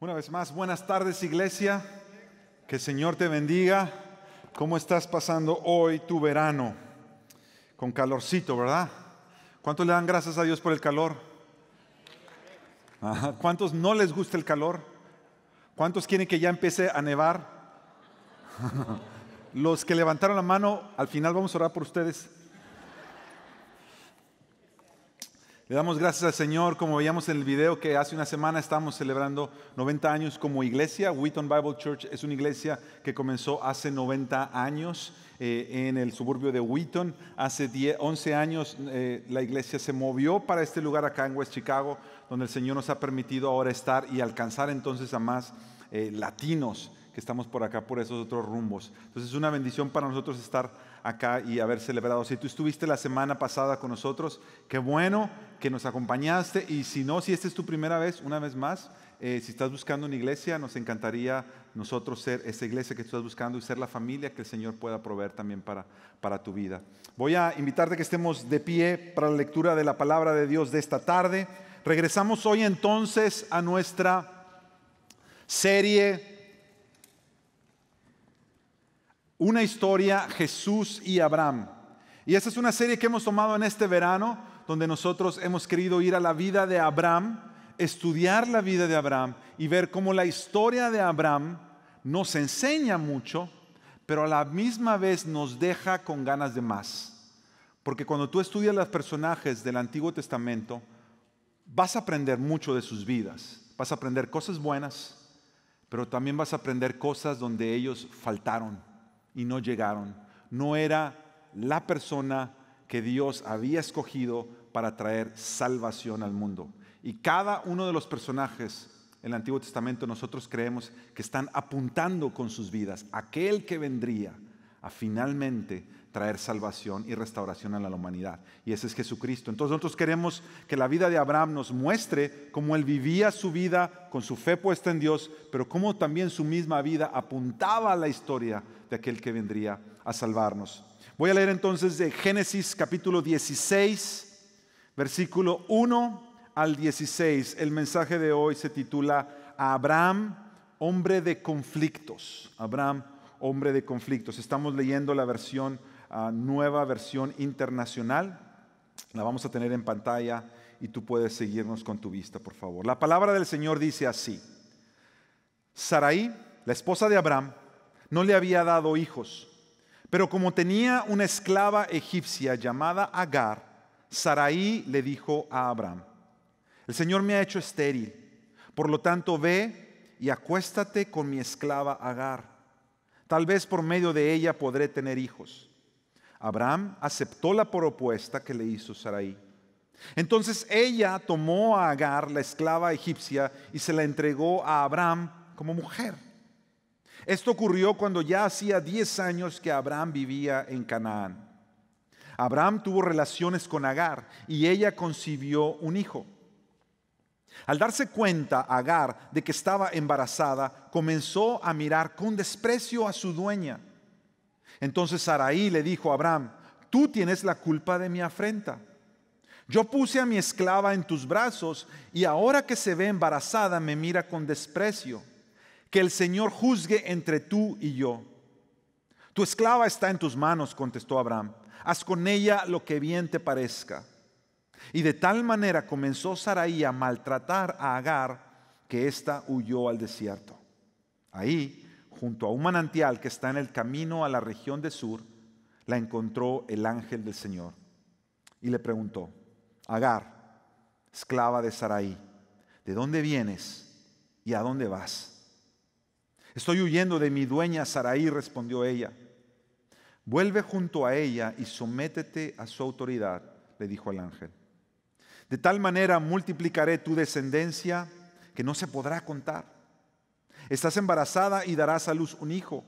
Una vez más, buenas tardes, iglesia. Que el Señor te bendiga. ¿Cómo estás pasando hoy tu verano? Con calorcito, ¿verdad? ¿Cuántos le dan gracias a Dios por el calor? Ajá. ¿Cuántos no les gusta el calor? ¿Cuántos quieren que ya empiece a nevar? Los que levantaron la mano, al final vamos a orar por ustedes. Le damos gracias al Señor, como veíamos en el video que hace una semana estamos celebrando 90 años como iglesia. Wheaton Bible Church es una iglesia que comenzó hace 90 años en el suburbio de Wheaton. Hace 11 años la iglesia se movió para este lugar acá en West Chicago, donde el Señor nos ha permitido ahora estar y alcanzar entonces a más latinos que estamos por acá, por esos otros rumbos. Entonces es una bendición para nosotros estar acá y haber celebrado. Si tú estuviste la semana pasada con nosotros, qué bueno que nos acompañaste. Y si no, si esta es tu primera vez, una vez más, si estás buscando una iglesia, nos encantaría nosotros ser esa iglesia que tú estás buscando y ser la familia que el Señor pueda proveer también para tu vida. Voy a invitarte que estemos de pie para la lectura de la palabra de Dios de esta tarde. Regresamos hoy entonces a nuestra serie Una historia, Jesús y Abraham. Y esta es una serie que hemos tomado en este verano, donde nosotros hemos querido ir a la vida de Abraham, estudiar la vida de Abraham y ver cómo la historia de Abraham nos enseña mucho, pero a la misma vez nos deja con ganas de más. Porque cuando tú estudias los personajes del Antiguo Testamento, vas a aprender mucho de sus vidas. Vas a aprender cosas buenas, pero también vas a aprender cosas donde ellos faltaron y no llegaron. No era la persona que Dios había escogido para traer salvación al mundo. Y cada uno de los personajes en el Antiguo Testamento nosotros creemos que están apuntando con sus vidas a aquel que vendría a finalmente traer salvación y restauración a la humanidad. Y ese es Jesucristo. Entonces nosotros queremos que la vida de Abraham nos muestre cómo él vivía su vida con su fe puesta en Dios, pero cómo también su misma vida apuntaba a la historia de aquel que vendría a salvarnos. Voy a leer entonces de Génesis capítulo 16, versículo 1 al 16. El mensaje de hoy se titula Abraham, hombre de conflictos. Abraham, hombre de conflictos. Estamos leyendo la versión nueva versión internacional. La vamos a tener en pantalla y tú puedes seguirnos con tu vista, por favor. La palabra del Señor dice así: Sarai, la esposa de Abraham, no le había dado hijos, pero como tenía una esclava egipcia llamada Agar, Sarai le dijo a Abraham: el Señor me ha hecho estéril, por lo tanto ve y acuéstate con mi esclava Agar. Tal vez por medio de ella podré tener hijos. Abraham aceptó la propuesta que le hizo Sarai. Entonces ella tomó a Agar, la esclava egipcia, y se la entregó a Abraham como mujer. Esto ocurrió cuando ya hacía 10 años que Abraham vivía en Canaán. Abraham tuvo relaciones con Agar y ella concibió un hijo. Al darse cuenta Agar de que estaba embarazada, comenzó a mirar con desprecio a su dueña. Entonces Sarai le dijo a Abraham: tú tienes la culpa de mi afrenta. Yo puse a mi esclava en tus brazos y ahora que se ve embarazada me mira con desprecio. Que el Señor juzgue entre tú y yo. Tu esclava está en tus manos, contestó Abraham. Haz con ella lo que bien te parezca. Y de tal manera comenzó Sarai a maltratar a Agar que ésta huyó al desierto. Ahí, junto a un manantial que está en el camino a la región de Sur, la encontró el ángel del Señor y le preguntó: Agar, esclava de Sarai, ¿de dónde vienes y a dónde vas? Estoy huyendo de mi dueña Sarai, respondió ella. Vuelve junto a ella y sométete a su autoridad, le dijo el ángel. De tal manera multiplicaré tu descendencia que no se podrá contar. Estás embarazada y darás a luz un hijo,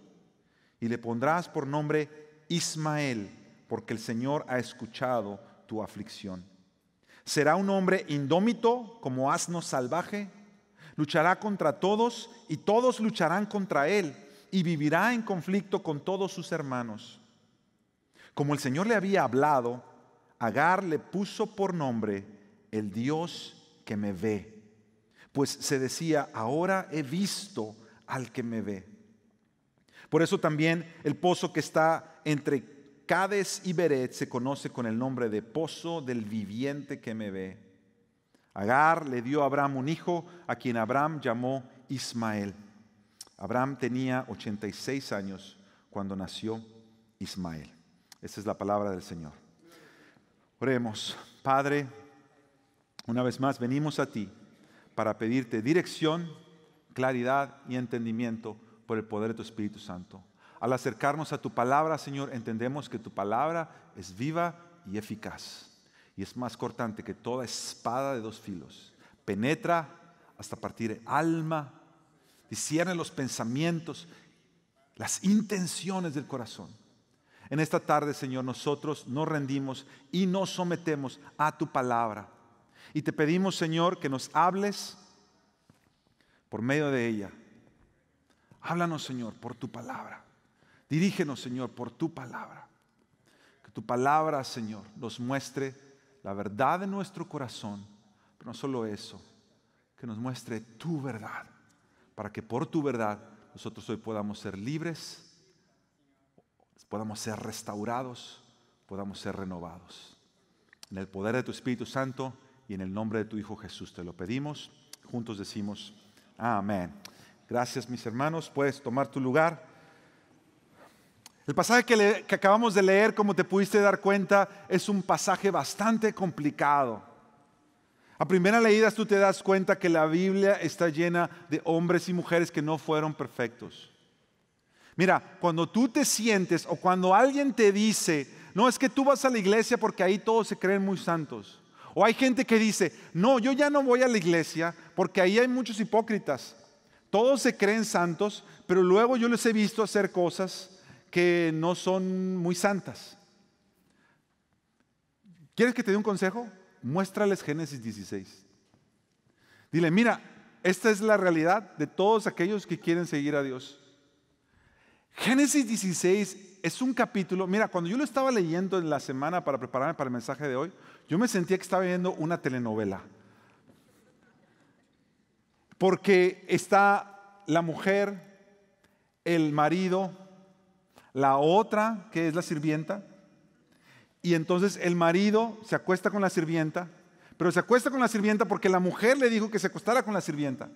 y le pondrás por nombre Ismael, porque el Señor ha escuchado tu aflicción. Será un hombre indómito como asno salvaje, luchará contra todos y todos lucharán contra él, y vivirá en conflicto con todos sus hermanos. Como el Señor le había hablado, Agar le puso por nombre el Dios que me ve, pues se decía, ahora he visto al que me ve. Por eso también el pozo que está entre Cades y Beret se conoce con el nombre de pozo del viviente que me ve. Agar le dio a Abraham un hijo, a quien Abraham llamó Ismael. Abraham tenía 86 años cuando nació Ismael. Esa es la palabra del Señor. Oremos. Padre, una vez más venimos a ti para pedirte dirección, claridad y entendimiento por el poder de tu Espíritu Santo. Al acercarnos a tu palabra, Señor, entendemos que tu palabra es viva y eficaz. Y es más cortante que toda espada de dos filos. Penetra hasta partir el alma, discierne los pensamientos, las intenciones del corazón. En esta tarde, Señor, nosotros nos rendimos y nos sometemos a tu palabra. Y te pedimos, Señor, que nos hables por medio de ella. Háblanos, Señor, por tu palabra. Dirígenos, Señor, por tu palabra. Que tu palabra, Señor, nos muestre la verdad de nuestro corazón. Pero no solo eso, que nos muestre tu verdad. Para que por tu verdad nosotros hoy podamos ser libres, podamos ser restaurados, podamos ser renovados. En el poder de tu Espíritu Santo y en el nombre de tu Hijo Jesús te lo pedimos. Juntos decimos amén. Gracias, mis hermanos. Puedes tomar tu lugar. El pasaje que acabamos de leer, como te pudiste dar cuenta, es un pasaje bastante complicado. A primera leída tú te das cuenta que la Biblia está llena de hombres y mujeres que no fueron perfectos. Mira, cuando tú te sientes o cuando alguien te dice, no, es que tú vas a la iglesia porque ahí todos se creen muy santos. O hay gente que dice, no, yo ya no voy a la iglesia porque ahí hay muchos hipócritas. Todos se creen santos, pero luego yo les he visto hacer cosas que no son muy santas. ¿Quieres que te dé un consejo? Muéstrales Génesis 16. Dile, mira, esta es la realidad de todos aquellos que quieren seguir a Dios. Génesis 16 es un capítulo, mira, cuando yo lo estaba leyendo en la semana para prepararme para el mensaje de hoy, yo me sentía que estaba viendo una telenovela. Porque está la mujer, el marido, la otra que es la sirvienta, y entonces el marido se acuesta con la sirvienta, pero se acuesta con la sirvienta porque la mujer le dijo que se acostara con la sirvienta.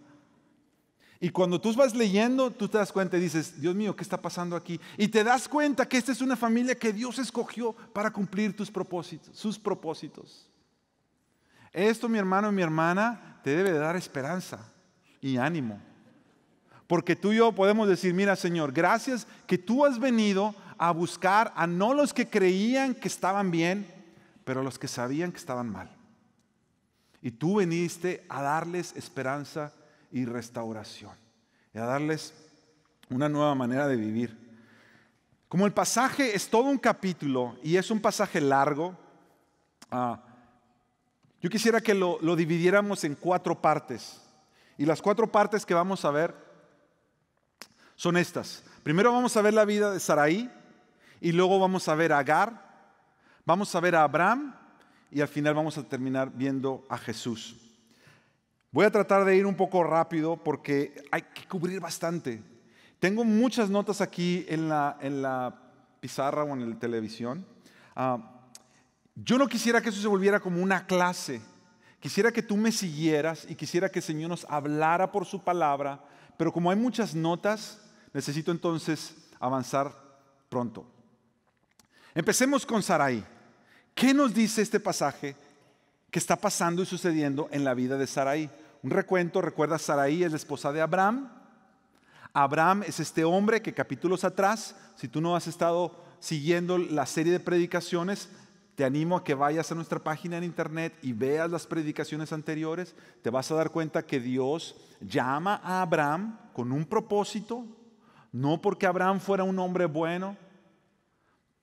Y cuando tú vas leyendo, tú te das cuenta y dices, Dios mío, ¿qué está pasando aquí? Y te das cuenta que esta es una familia que Dios escogió para cumplir tus propósitos, sus propósitos. Esto, mi hermano y mi hermana, te debe de dar esperanza y ánimo. Porque tú y yo podemos decir, mira, Señor, gracias que tú has venido a buscar a no los que creían que estaban bien, pero a los que sabían que estaban mal. Y tú viniste a darles esperanza y restauración, y a darles una nueva manera de vivir. Como el pasaje es todo un capítulo y es un pasaje largo, yo quisiera que lo dividiéramos en 4 partes. Y las 4 partes que vamos a ver son estas. Primero vamos a ver la vida de Sarai, y luego vamos a ver a Agar, vamos a ver a Abraham, y al final vamos a terminar viendo a Jesús. Voy a tratar de ir un poco rápido porque hay que cubrir bastante. Tengo muchas notas aquí en la pizarra o en la televisión. Yo no quisiera que eso se volviera como una clase. Quisiera que tú me siguieras y quisiera que el Señor nos hablara por su palabra. Pero como hay muchas notas, necesito entonces avanzar pronto. Empecemos con Sarai. ¿Qué nos dice este pasaje que está pasando y sucediendo en la vida de Sarai? Un recuento, recuerda, Sarai es la esposa de Abraham. Abraham es este hombre que capítulos atrás, si tú no has estado siguiendo la serie de predicaciones, te animo a que vayas a nuestra página en internet y veas las predicaciones anteriores. Te vas a dar cuenta que Dios llama a Abraham con un propósito, no porque Abraham fuera un hombre bueno,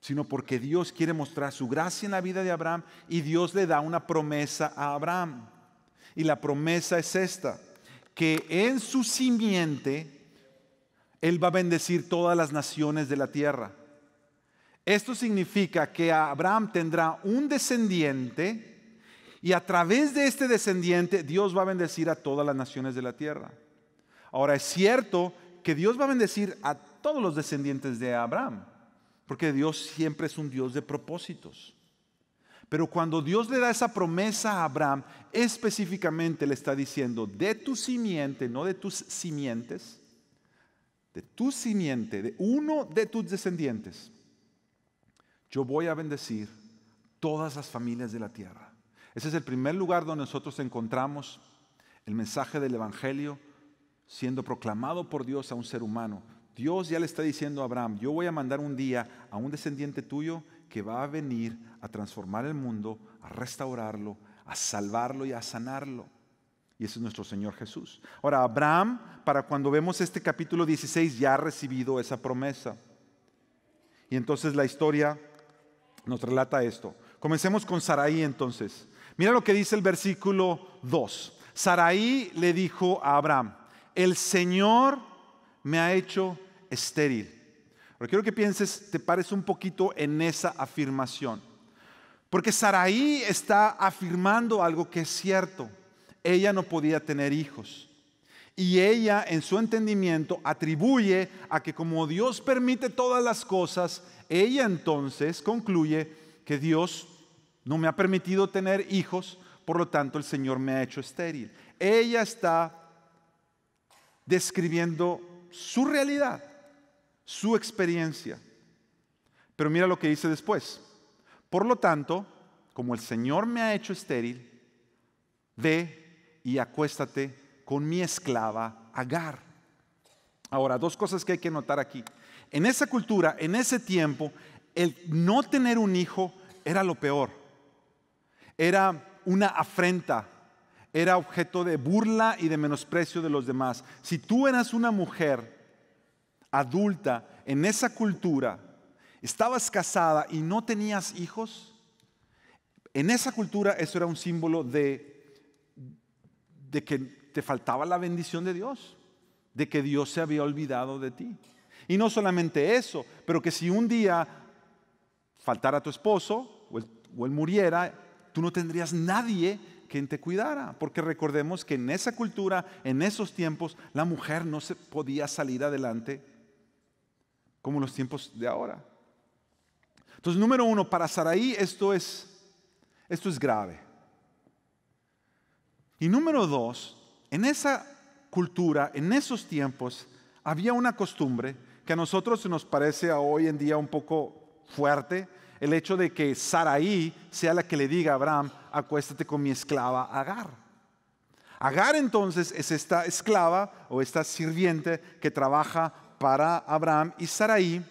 sino porque Dios quiere mostrar su gracia en la vida de Abraham, y Dios le da una promesa a Abraham. Y la promesa es esta, que en su simiente Él va a bendecir todas las naciones de la tierra. Esto significa que Abraham tendrá un descendiente Y a través de este descendiente, Dios va a bendecir a todas las naciones de la tierra. Ahora, es cierto que Dios va a bendecir a todos los descendientes de Abraham, porque Dios siempre es un Dios de propósitos. Pero cuando Dios le da esa promesa a Abraham, específicamente le está diciendo, de tu simiente, no de tus simientes, de tu simiente, de uno de tus descendientes, yo voy a bendecir todas las familias de la tierra. Ese es el primer lugar donde nosotros encontramos el mensaje del Evangelio siendo proclamado por Dios a un ser humano. Dios ya le está diciendo a Abraham, yo voy a mandar un día a un descendiente tuyo que va a venir a transformar el mundo, a restaurarlo, a salvarlo y a sanarlo. Y ese es nuestro Señor Jesús. Ahora, Abraham, para cuando vemos este capítulo 16, ya ha recibido esa promesa. Y entonces la historia nos relata esto. Comencemos con Sarai entonces. Mira lo que dice el versículo 2. Sarai le dijo a Abraham, el Señor me ha hecho estéril. Ahora quiero que pienses, te pares un poquito en esa afirmación. Porque Sarai está afirmando algo que es cierto. Ella no podía tener hijos. Y ella en su entendimiento atribuye a que como Dios permite todas las cosas, ella entonces concluye que Dios no me ha permitido tener hijos, por lo tanto el Señor me ha hecho estéril. Ella está describiendo su realidad, su experiencia. Pero mira lo que dice después. Por lo tanto, como el Señor me ha hecho estéril, ve y acuéstate con mi esclava Agar. Ahora, dos cosas que hay que notar aquí. En esa cultura, en ese tiempo, el no tener un hijo era lo peor. Era una afrenta. Era objeto de burla y de menosprecio de los demás. Si tú eras una mujer adulta en esa cultura, estabas casada y no tenías hijos, en esa cultura eso era un símbolo de que te faltaba la bendición de Dios, de que Dios se había olvidado de ti. Y no solamente eso, pero que si un día faltara tu esposo o él muriera, tú no tendrías nadie quien te cuidara, porque recordemos que en esa cultura, en esos tiempos, la mujer no se podía salir adelante como en los tiempos de ahora. Entonces, número uno, para Sarai esto es grave. Y número dos, en esa cultura, en esos tiempos, había una costumbre que a nosotros nos parece hoy en día un poco fuerte, el hecho de que Sarai sea la que le diga a Abraham, acuéstate con mi esclava Agar. Agar entonces es esta esclava o esta sirviente que trabaja para Abraham y Sarai.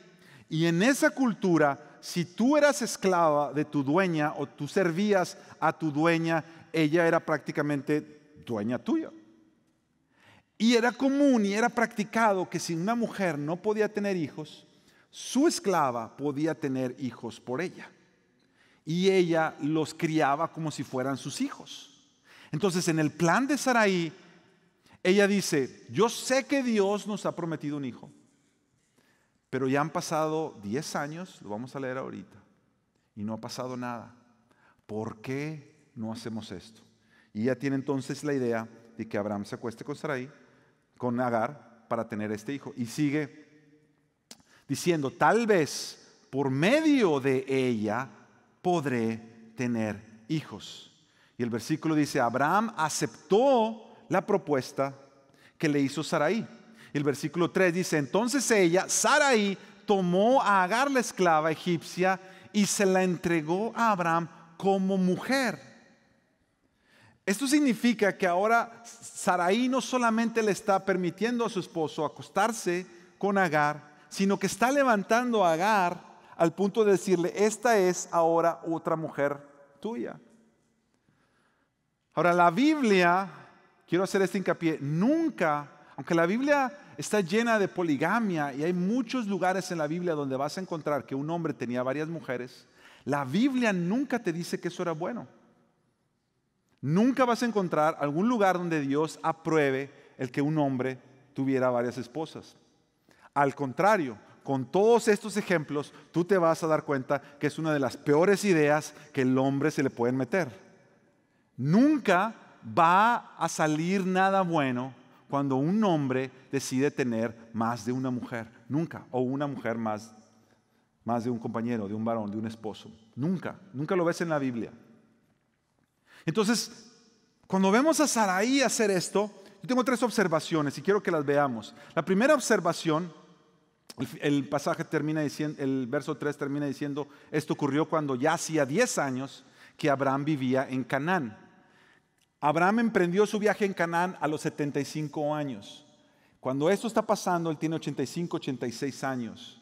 Y en esa cultura, si tú eras esclava de tu dueña o tú servías a tu dueña, ella era prácticamente dueña tuya. Y era común y era practicado que si una mujer no podía tener hijos, su esclava podía tener hijos por ella. Y ella los criaba como si fueran sus hijos. Entonces, en el plan de Sarai, ella dice, yo sé que Dios nos ha prometido un hijo, pero ya han pasado 10 años, lo vamos a leer ahorita, y no ha pasado nada. ¿Por qué no hacemos esto? Y ella tiene entonces la idea de que Abraham se acueste con Sarai, con Agar, para tener este hijo. Y sigue diciendo, tal vez por medio de ella podré tener hijos. Y el versículo dice, Abraham aceptó la propuesta que le hizo Sarai. Y el versículo 3 dice, entonces ella, Sarai, tomó a Agar la esclava egipcia y se la entregó a Abraham como mujer. Esto significa que ahora Sarai no solamente le está permitiendo a su esposo acostarse con Agar, sino que está levantando a Agar al punto de decirle, esta es ahora otra mujer tuya. Ahora la Biblia, quiero hacer este hincapié, nunca, aunque la Biblia está llena de poligamia y hay muchos lugares en la Biblia donde vas a encontrar que un hombre tenía varias mujeres, la Biblia nunca te dice que eso era bueno. Nunca vas a encontrar algún lugar donde Dios apruebe el que un hombre tuviera varias esposas. Al contrario, con todos estos ejemplos, tú te vas a dar cuenta que es una de las peores ideas que el hombre se le pueden meter. Nunca va a salir nada bueno cuando un hombre decide tener más de una mujer. Nunca. O una mujer más de un compañero, de un varón, de un esposo. Nunca. Nunca lo ves en la Biblia. Entonces, cuando vemos a Sarai hacer esto, yo tengo 3 observaciones y quiero que las veamos. La primera observación, el pasaje termina diciendo, el verso 3 termina diciendo, esto ocurrió cuando ya hacía 10 años que Abraham vivía en Canaán. Abraham emprendió su viaje en Canaán a los 75 años. Cuando esto está pasando, él tiene 85, 86 años.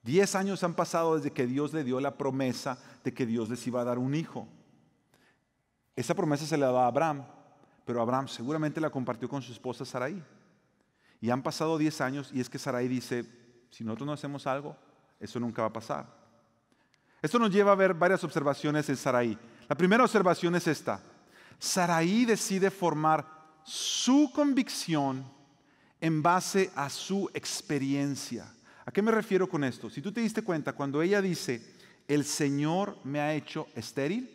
10 años han pasado desde que Dios le dio la promesa de que Dios les iba a dar un hijo. Esa promesa se le da a Abraham, pero Abraham seguramente la compartió con su esposa Sarai. Y han pasado 10 años y es que Sarai dice, si nosotros no hacemos algo, eso nunca va a pasar. Esto nos lleva a ver varias observaciones en Sarai. La primera observación es esta. Sarai decide formar su convicción en base a su experiencia. ¿A qué me refiero con esto? Si tú te diste cuenta, cuando ella dice, el Señor me ha hecho estéril,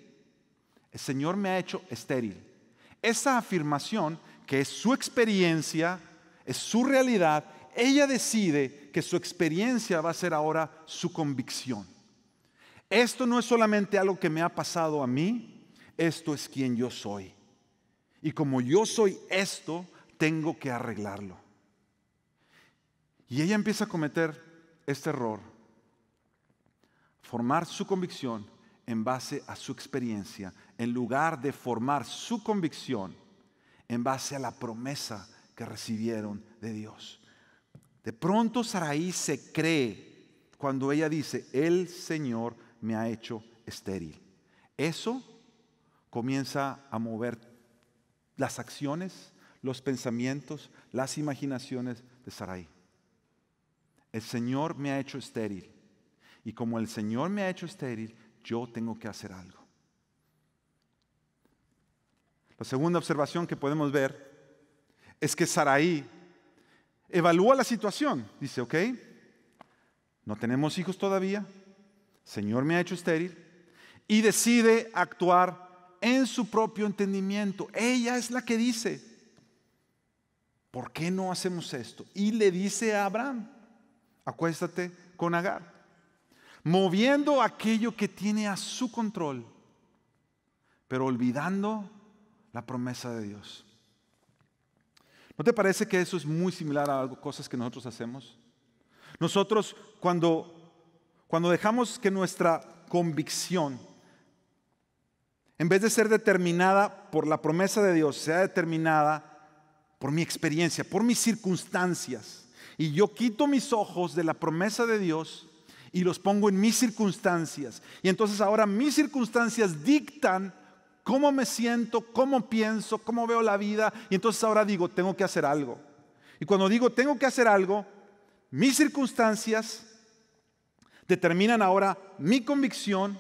el Señor me ha hecho estéril. Esa afirmación, que es su experiencia, es su realidad, ella decide que su experiencia va a ser ahora su convicción. Esto no es solamente algo que me ha pasado a mí, esto es quien yo soy. Y como yo soy esto, tengo que arreglarlo. Y ella empieza a cometer este error, formar su convicción en base a su experiencia, en lugar de formar su convicción en base a la promesa que recibieron de Dios. De pronto Sarai se cree cuando ella dice, el Señor me ha hecho estéril. Eso comienza a mover las acciones, los pensamientos, las imaginaciones de Sarai. El Señor me ha hecho estéril. Y como el Señor me ha hecho estéril, yo tengo que hacer algo. La segunda observación que podemos ver es que Sarai evalúa la situación. Dice, ok, no tenemos hijos todavía, Señor me ha hecho estéril, y decide actuar en su propio entendimiento. Ella es la que dice, ¿por qué no hacemos esto? Y le dice a Abraham, acuéstate con Agar, moviendo aquello que tiene a su control, pero olvidando la promesa de Dios. ¿No te parece que eso es muy similar a cosas que nosotros hacemos? Nosotros cuando dejamos que nuestra convicción, en vez de ser determinada por la promesa de Dios, sea determinada por mi experiencia, por mis circunstancias, y yo quito mis ojos de la promesa de Dios y los pongo en mis circunstancias, y entonces ahora mis circunstancias dictan cómo me siento, cómo pienso, cómo veo la vida, y entonces ahora digo, tengo que hacer algo. Y cuando digo tengo que hacer algo, mis circunstancias determinan ahora mi convicción,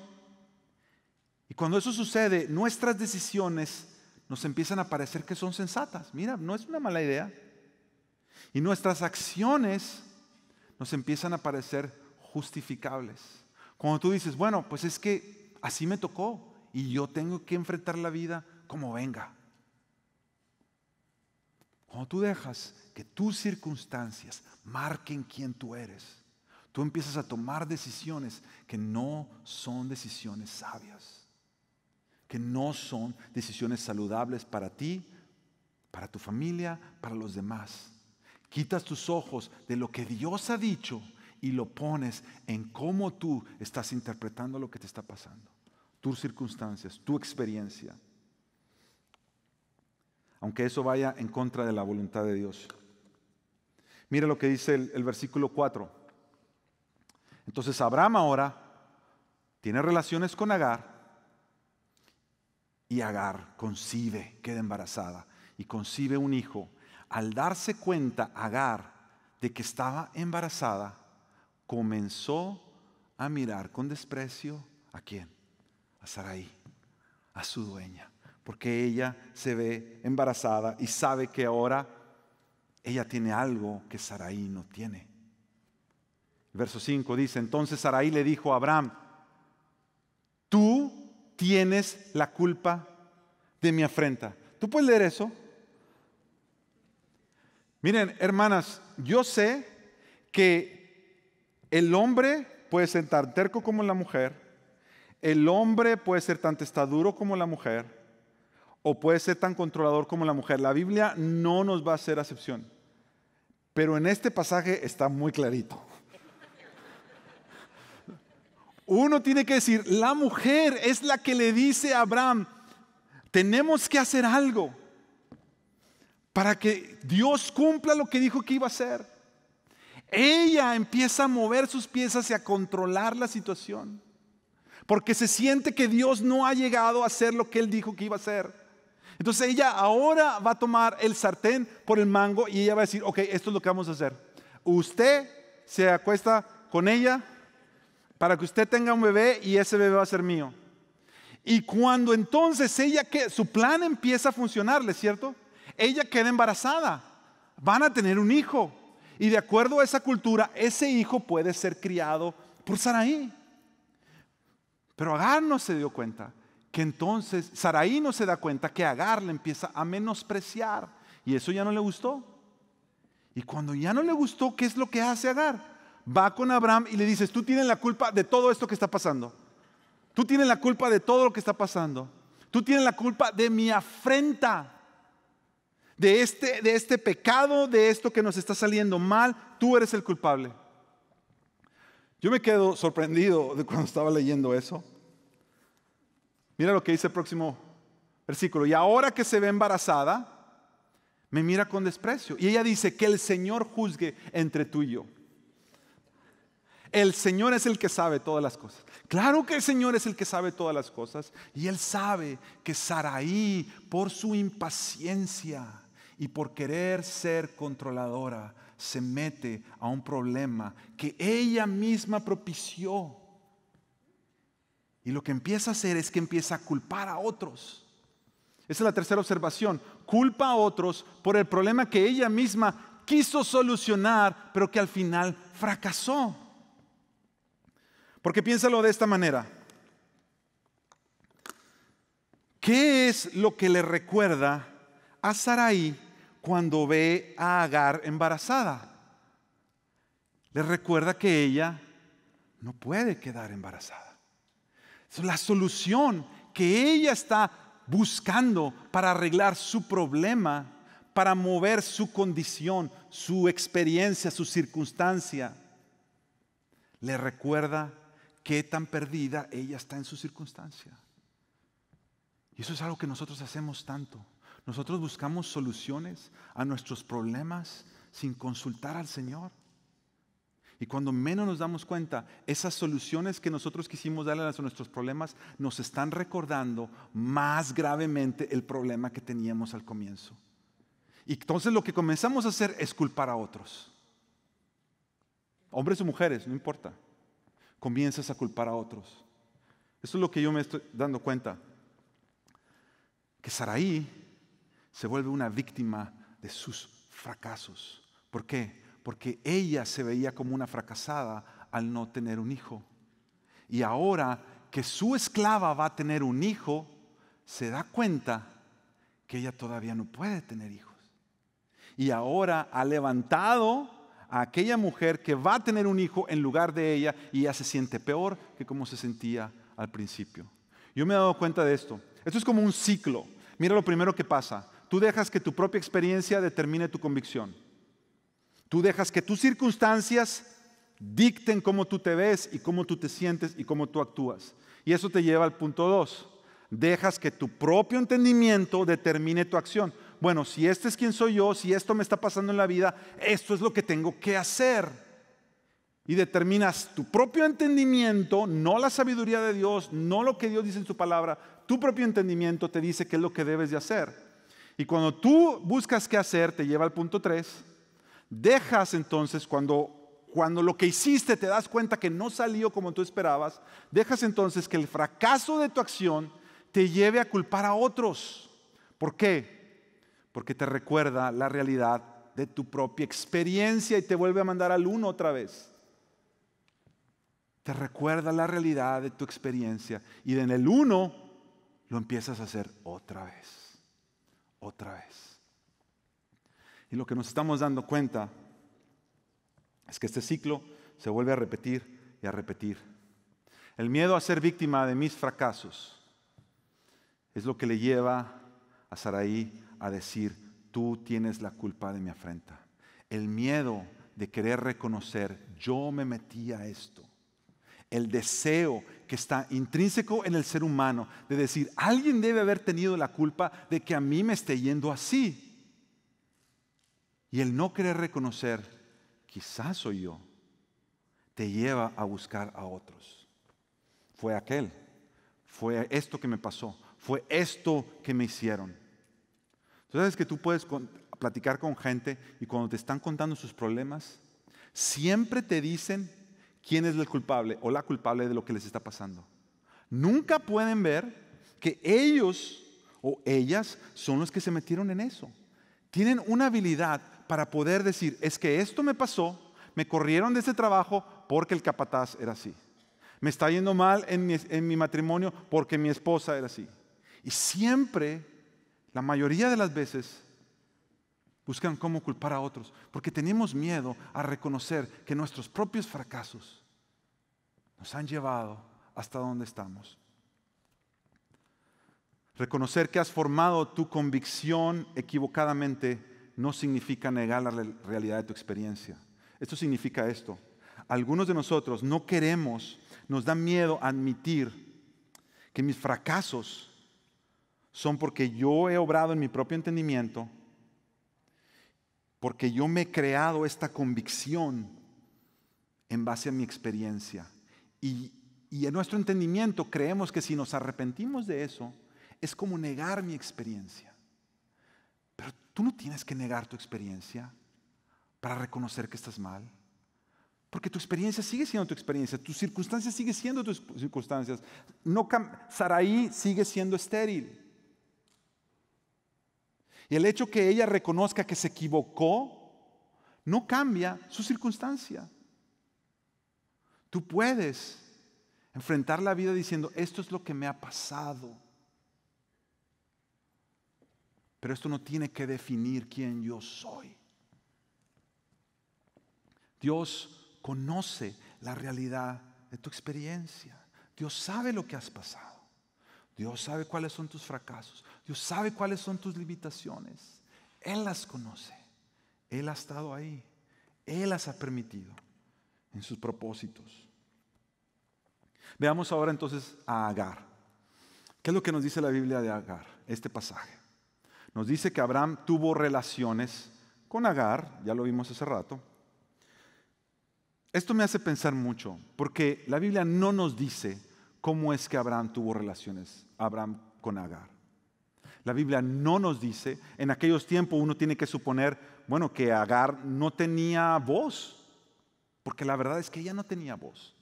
y cuando eso sucede, nuestras decisiones nos empiezan a parecer que son sensatas. Mira, no es una mala idea. Y nuestras acciones nos empiezan a parecer justificables. Cuando tú dices, bueno, pues es que así me tocó y yo tengo que enfrentar la vida como venga. Cuando tú dejas que tus circunstancias marquen quién tú eres, tú empiezas a tomar decisiones que no son decisiones sabias, que no son decisiones saludables para ti, para tu familia, para los demás. Quitas tus ojos de lo que Dios ha dicho y lo pones en cómo tú estás interpretando lo que te está pasando, tus circunstancias, tu experiencia, aunque eso vaya en contra de la voluntad de Dios. Mira lo que dice el versículo 4. Entonces Abraham ahora tiene relaciones con Agar, y Agar concibe, queda embarazada y concibe un hijo. Al darse cuenta Agar de que estaba embarazada, comenzó a mirar con desprecio ¿a quién? A Sarai, a su dueña, porque ella se ve embarazada y sabe que ahora ella tiene algo que Sarai no tiene. Verso 5 dice, entonces Sarai le dijo a Abraham, tú tienes la culpa de mi afrenta. ¿Tú puedes leer eso? Miren, hermanas, yo sé que el hombre puede ser tan terco como la mujer, el hombre puede ser tan testarudo como la mujer, o puede ser tan controlador como la mujer. La Biblia no nos va a hacer excepción, pero en este pasaje está muy clarito. Uno tiene que decir, la mujer es la que le dice a Abraham, tenemos que hacer algo para que Dios cumpla lo que dijo que iba a hacer. Ella empieza a mover sus piezas y a controlar la situación, porque se siente que Dios no ha llegado a hacer lo que Él dijo que iba a hacer. Entonces ella ahora va a tomar el sartén por el mango y ella va a decir, ok, esto es lo que vamos a hacer. Usted se acuesta con ella para que usted tenga un bebé y ese bebé va a ser mío. Y cuando entonces ella, su plan empieza a funcionarle, ¿cierto? Ella queda embarazada, van a tener un hijo. Y de acuerdo a esa cultura, ese hijo puede ser criado por Sarai. Pero Agar no se dio cuenta que entonces, Sarai no se da cuenta que Agar le empieza a menospreciar. Y eso ya no le gustó. Y cuando ya no le gustó, ¿qué es lo que hace Agar? Va con Abraham y le dice, tú tienes la culpa de todo esto que está pasando. Tú tienes la culpa de todo lo que está pasando. Tú tienes la culpa de mi afrenta. De este pecado, de esto que nos está saliendo mal, tú eres el culpable. Yo me quedo sorprendido de cuando estaba leyendo eso. Mira lo que dice el próximo versículo. Y ahora que se ve embarazada, me mira con desprecio. Y ella dice, que el Señor juzgue entre tú y yo. El Señor es el que sabe todas las cosas. Claro que el Señor es el que sabe todas las cosas. Y Él sabe que Sarai, por su impaciencia y por querer ser controladora, se mete a un problema que ella misma propició. Y lo que empieza a hacer es que empieza a culpar a otros. Esa es la tercera observación. Culpa a otros por el problema que ella misma quiso solucionar, pero que al final fracasó. Porque piénsalo de esta manera. ¿Qué es lo que le recuerda a Sarai cuando ve a Agar embarazada? Le recuerda que ella no puede quedar embarazada. Es la solución que ella está buscando para arreglar su problema, para mover su condición, su experiencia, su circunstancia. Le recuerda qué tan perdida ella está en su circunstancia. Y eso es algo que nosotros hacemos tanto. Nosotros buscamos soluciones a nuestros problemas sin consultar al Señor. Y cuando menos nos damos cuenta, esas soluciones que nosotros quisimos darle a nuestros problemas nos están recordando más gravemente el problema que teníamos al comienzo. Y entonces lo que comenzamos a hacer es culpar a otros. Hombres o mujeres, no importa. Comienzas a culpar a otros. Eso es lo que yo me estoy dando cuenta. Que Sarai se vuelve una víctima de sus fracasos. ¿Por qué? Porque ella se veía como una fracasada al no tener un hijo. Y ahora que su esclava va a tener un hijo, se da cuenta que ella todavía no puede tener hijos. Y ahora ha levantado a aquella mujer que va a tener un hijo en lugar de ella, y ella se siente peor que como se sentía al principio. Yo me he dado cuenta de esto. Esto es como un ciclo. Mira lo primero que pasa. Tú dejas que tu propia experiencia determine tu convicción. Tú dejas que tus circunstancias dicten cómo tú te ves y cómo tú te sientes y cómo tú actúas. Y eso te lleva al punto 2. Dejas que tu propio entendimiento determine tu acción. Bueno, si este es quien soy yo, si esto me está pasando en la vida, esto es lo que tengo que hacer. Y determinas tu propio entendimiento, no la sabiduría de Dios, no lo que Dios dice en su palabra. Tu propio entendimiento te dice qué es lo que debes de hacer. Y cuando tú buscas qué hacer, te lleva al punto 3. Dejas entonces, cuando lo que hiciste te das cuenta que no salió como tú esperabas, dejas entonces que el fracaso de tu acción te lleve a culpar a otros. ¿Por qué? Porque te recuerda la realidad de tu propia experiencia y te vuelve a mandar al uno otra vez. Te recuerda la realidad de tu experiencia. Y en el uno, lo empiezas a hacer otra vez, otra vez. Y lo que nos estamos dando cuenta es que este ciclo se vuelve a repetir y a repetir. El miedo a ser víctima de mis fracasos es lo que le lleva a Sarai a decir: tú tienes la culpa de mi afrenta. El miedo de querer reconocer: yo me metí a esto. El deseo que está intrínseco en el ser humano de decir: alguien debe haber tenido la culpa de que a mí me esté yendo así. Y el no querer reconocer: quizás soy yo, te lleva a buscar a otros. Fue aquel, fue esto que me pasó, fue esto que me hicieron. Tú sabes que tú puedes platicar con gente y cuando te están contando sus problemas, siempre te dicen quién es el culpable o la culpable de lo que les está pasando. Nunca pueden ver que ellos o ellas son los que se metieron en eso. Tienen una habilidad para poder decir: es que esto me pasó, me corrieron de ese trabajo porque el capataz era así. Me está yendo mal en mi matrimonio porque mi esposa era así. Y siempre, la mayoría de las veces, buscan cómo culpar a otros, porque tenemos miedo a reconocer que nuestros propios fracasos nos han llevado hasta donde estamos. Reconocer que has formado tu convicción equivocadamente no significa negar la realidad de tu experiencia. Esto significa esto: algunos de nosotros no queremos, nos da miedo admitir que mis fracasos son porque yo he obrado en mi propio entendimiento, porque yo me he creado esta convicción en base a mi experiencia. Y en nuestro entendimiento creemos que si nos arrepentimos de eso, es como negar mi experiencia. Pero tú no tienes que negar tu experiencia para reconocer que estás mal. Porque tu experiencia sigue siendo tu experiencia, tus circunstancias siguen siendo tus circunstancias. Sarai sigue siendo estéril. Y el hecho que ella reconozca que se equivocó no cambia su circunstancia. Tú puedes enfrentar la vida diciendo: esto es lo que me ha pasado. Pero esto no tiene que definir quién yo soy. Dios conoce la realidad de tu experiencia. Dios sabe lo que has pasado. Dios sabe cuáles son tus fracasos. Dios sabe cuáles son tus limitaciones. Él las conoce. Él ha estado ahí. Él las ha permitido en sus propósitos. Veamos ahora entonces a Agar. ¿Qué es lo que nos dice la Biblia de Agar? Este pasaje. Nos dice que Abraham tuvo relaciones con Agar, ya lo vimos hace rato. Esto me hace pensar mucho, porque la Biblia no nos dice cómo es que Abraham tuvo relaciones, Abraham con Agar. La Biblia no nos dice. En aquellos tiempos uno tiene que suponer, bueno, que Agar no tenía voz, porque la verdad es que ella no tenía voz.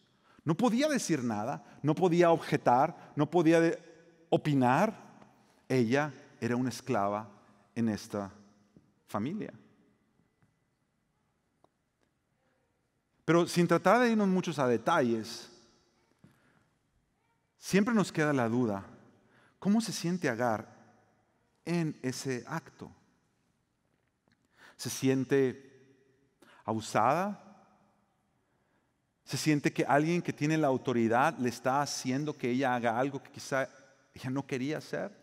No podía decir nada, no podía objetar, no podía opinar. Ella era una esclava en esta familia. Pero sin tratar de irnos muchos a detalles, siempre nos queda la duda: ¿cómo se siente Agar en ese acto? ¿Se siente abusada? ¿Se siente que alguien que tiene la autoridad le está haciendo que ella haga algo que quizá ella no quería hacer?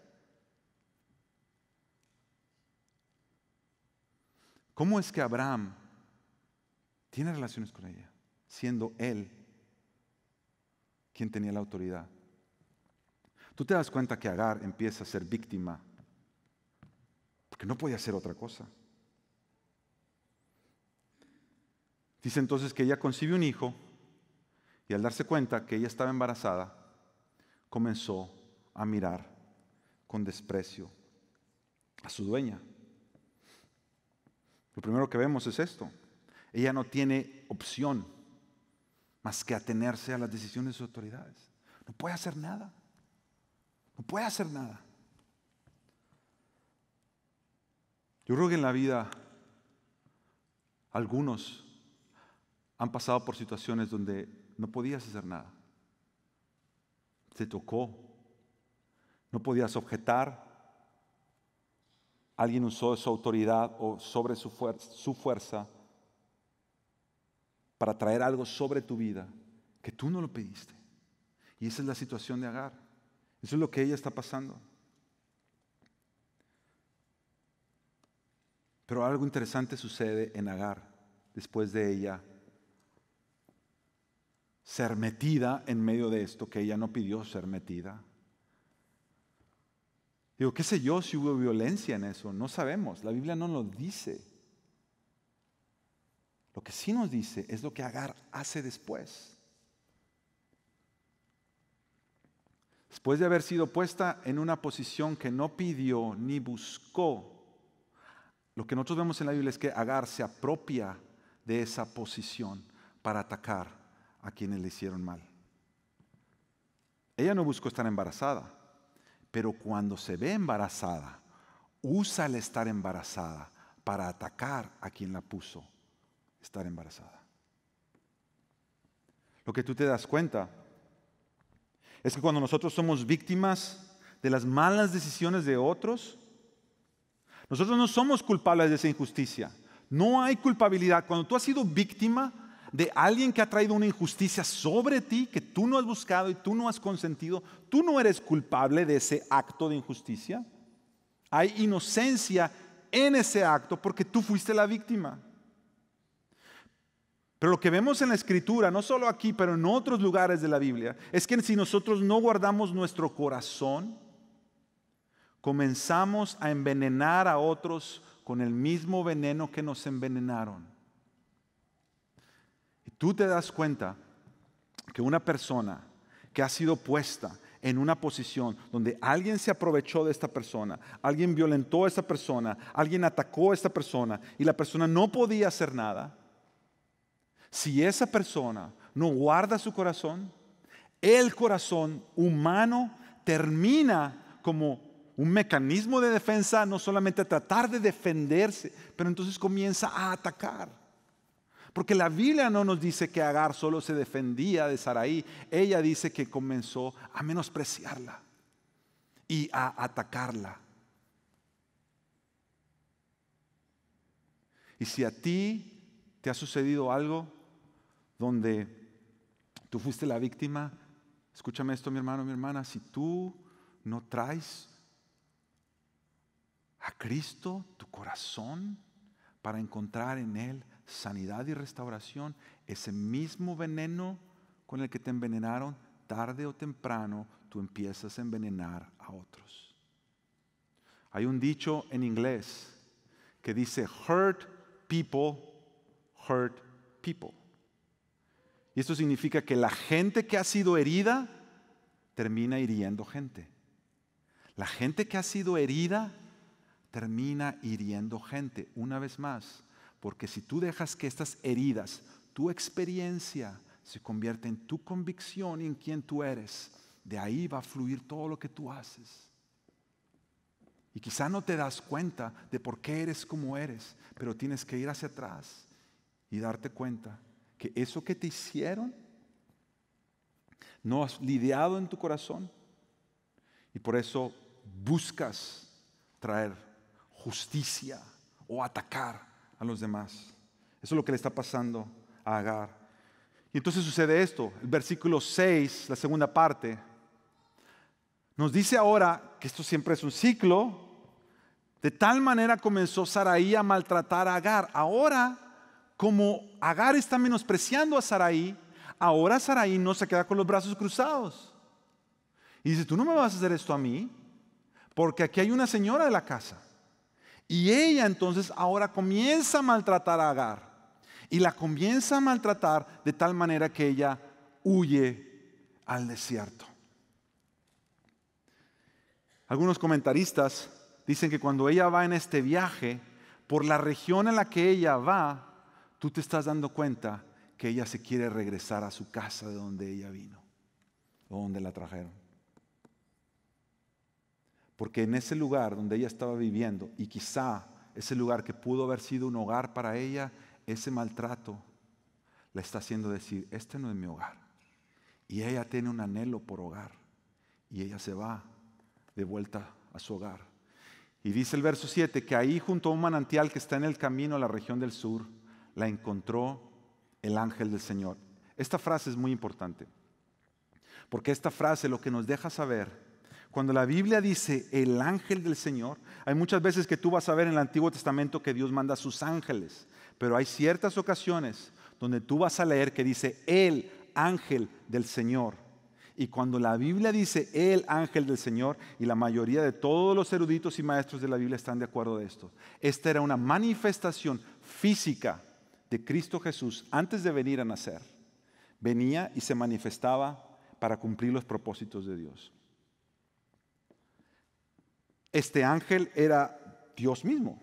¿Cómo es que Abraham tiene relaciones con ella, siendo él quien tenía la autoridad? Tú te das cuenta que Agar empieza a ser víctima, porque no podía hacer otra cosa. Dice entonces que ella concibe un hijo y al darse cuenta que ella estaba embarazada, comenzó a mirar con desprecio a su dueña. Lo primero que vemos es esto: ella no tiene opción más que atenerse a las decisiones de sus autoridades. No puede hacer nada. No puede hacer nada. Yo creo que en la vida algunos han pasado por situaciones donde no podías hacer nada. Te tocó No podías objetar. Alguien usó su autoridad o sobre su fuerza para traer algo sobre tu vida que tú no lo pediste. Y esa es la situación de Agar. Eso es lo que ella está pasando. Pero algo interesante sucede en Agar después de ella ser metida en medio de esto que ella no pidió ser metida. Digo, qué sé yo si hubo violencia en eso, no sabemos, la Biblia no nos dice. Lo que sí nos dice es lo que Agar hace después. Después de haber sido puesta en una posición que no pidió ni buscó, lo que nosotros vemos en la Biblia es que Agar se apropia de esa posición para atacar a quienes le hicieron mal. Ella no buscó estar embarazada, pero cuando se ve embarazada, usa el estar embarazada para atacar a quien la puso estar embarazada. Lo que tú te das cuenta es que cuando nosotros somos víctimas de las malas decisiones de otros, nosotros no somos culpables de esa injusticia. No hay culpabilidad. Cuando tú has sido víctima de alguien que ha traído una injusticia sobre ti, que tú no has buscado y tú no has consentido, tú no eres culpable de ese acto de injusticia. Hay inocencia en ese acto porque tú fuiste la víctima. Pero lo que vemos en la Escritura, no solo aquí, pero en otros lugares de la Biblia, es que si nosotros no guardamos nuestro corazón, comenzamos a envenenar a otros con el mismo veneno que nos envenenaron. Y tú te das cuenta que una persona que ha sido puesta en una posición donde alguien se aprovechó de esta persona, alguien violentó a esta persona, alguien atacó a esta persona y la persona no podía hacer nada, si esa persona no guarda su corazón, el corazón humano termina como un mecanismo de defensa, no solamente a tratar de defenderse, pero entonces comienza a atacar. Porque la Biblia no nos dice que Agar solo se defendía de Sarai, ella dice que comenzó a menospreciarla y a atacarla. Y si a ti te ha sucedido algo donde tú fuiste la víctima, escúchame esto, mi hermano, mi hermana, si tú no traes a Cristo tu corazón para encontrar en Él sanidad y restauración, ese mismo veneno con el que te envenenaron, tarde o temprano tú empiezas a envenenar a otros. Hay un dicho en inglés que dice hurt people. Y esto significa que la gente que ha sido herida termina hiriendo gente. La gente que ha sido herida termina hiriendo gente. Una vez más, porque si tú dejas que estas heridas, tu experiencia, se convierta en tu convicción y en quien tú eres, de ahí va a fluir todo lo que tú haces. Y quizá no te das cuenta de por qué eres como eres, pero tienes que ir hacia atrás y darte cuenta que eso que te hicieron no has lidiado en tu corazón y por eso buscas traer justicia o atacar a los demás. Eso es lo que le está pasando a Agar. Y entonces sucede esto, el versículo 6, la segunda parte, nos dice ahora que esto siempre es un ciclo. De tal manera comenzó Sarai a maltratar a Agar. Ahora, como Agar está menospreciando a Sarai, ahora Sarai no se queda con los brazos cruzados. Y dice, tú no me vas a hacer esto a mí, porque aquí hay una señora de la casa. Y ella entonces ahora comienza a maltratar a Agar. Y la comienza a maltratar de tal manera que ella huye al desierto. Algunos comentaristas dicen que cuando ella va en este viaje, por la región en la que ella va, tú te estás dando cuenta que ella se quiere regresar a su casa de donde ella vino, o donde la trajeron. Porque en ese lugar donde ella estaba viviendo, y quizá ese lugar que pudo haber sido un hogar para ella, ese maltrato le está haciendo decir, este no es mi hogar. Y ella tiene un anhelo por hogar. Y ella se va de vuelta a su hogar. Y dice el verso 7 que ahí junto a un manantial que está en el camino a la región del sur, la encontró el ángel del Señor. Esta frase es muy importante, porque esta frase lo que nos deja saber, cuando la Biblia dice el ángel del Señor, hay muchas veces que tú vas a ver en el Antiguo Testamento que Dios manda a sus ángeles, pero hay ciertas ocasiones donde tú vas a leer que dice el ángel del Señor. Y cuando la Biblia dice el ángel del Señor, y la mayoría de todos los eruditos y maestros de la Biblia están de acuerdo de esto, esta era una manifestación física de Cristo Jesús antes de venir a nacer. Venía y se manifestaba para cumplir los propósitos de Dios. Este ángel era Dios mismo.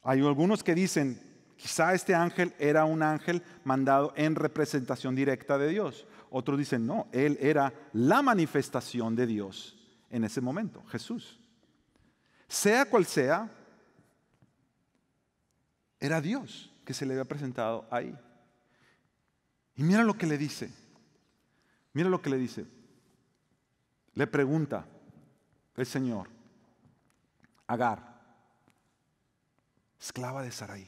Hay algunos que dicen, quizá este ángel era un ángel mandado en representación directa de Dios. Otros dicen, no, él era la manifestación de Dios en ese momento, Jesús. Sea cual sea, era Dios que se le había presentado ahí. Y mira lo que le dice. Mira lo que le dice. Le pregunta el Señor, Agar, esclava de Sarai.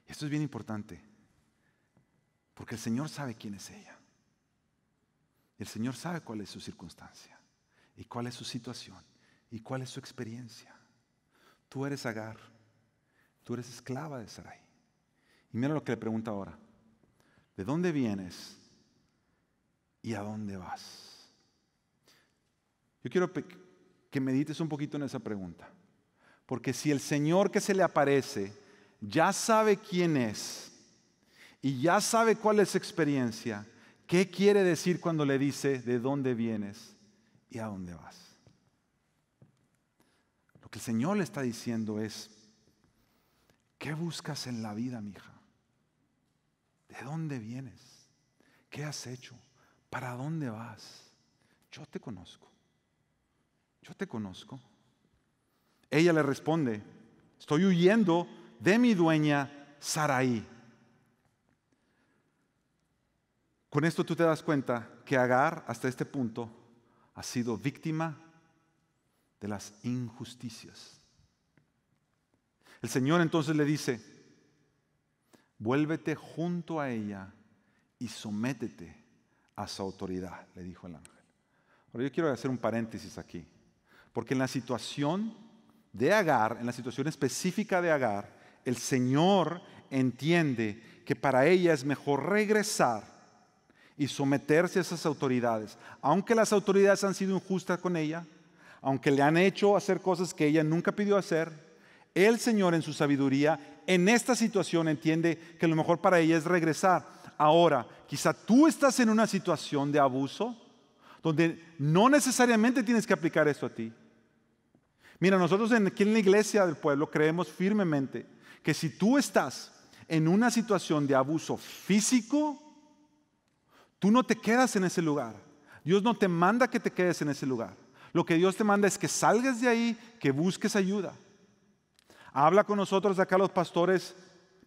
Esto es bien importante, porque el Señor sabe quién es ella. El Señor sabe cuál es su circunstancia, y cuál es su situación, y cuál es su experiencia. Tú eres Agar, tú eres esclava de Sarai. Y mira lo que le pregunta ahora. ¿De dónde vienes y a dónde vas? Yo quiero que medites un poquito en esa pregunta. Porque si el Señor que se le aparece ya sabe quién es y ya sabe cuál es su experiencia, ¿qué quiere decir cuando le dice de dónde vienes y a dónde vas? Lo que el Señor le está diciendo es, ¿qué buscas en la vida, mija? ¿De dónde vienes? ¿Qué has hecho? ¿Para dónde vas? Yo te conozco. Yo te conozco. Ella le responde, estoy huyendo de mi dueña Sarai. Con esto tú te das cuenta que Agar hasta este punto ha sido víctima de las injusticias. El Señor entonces le dice, vuélvete junto a ella y sométete a su autoridad, le dijo el ángel. Ahora yo quiero hacer un paréntesis aquí, porque en la situación de Agar, en la situación específica de Agar, el Señor entiende que para ella es mejor regresar y someterse a esas autoridades, aunque las autoridades han sido injustas con ella, aunque le han hecho hacer cosas que ella nunca pidió hacer. El Señor en su sabiduría en esta situación entiende que lo mejor para ella es regresar. Ahora, quizá tú estás en una situación de abuso donde no necesariamente tienes que aplicar esto a ti. Mira, nosotros aquí en la iglesia del pueblo creemos firmemente que si tú estás en una situación de abuso físico, tú no te quedas en ese lugar. Dios no te manda que te quedes en ese lugar. Lo que Dios te manda es que salgas de ahí, que busques ayuda. Habla con nosotros acá los pastores.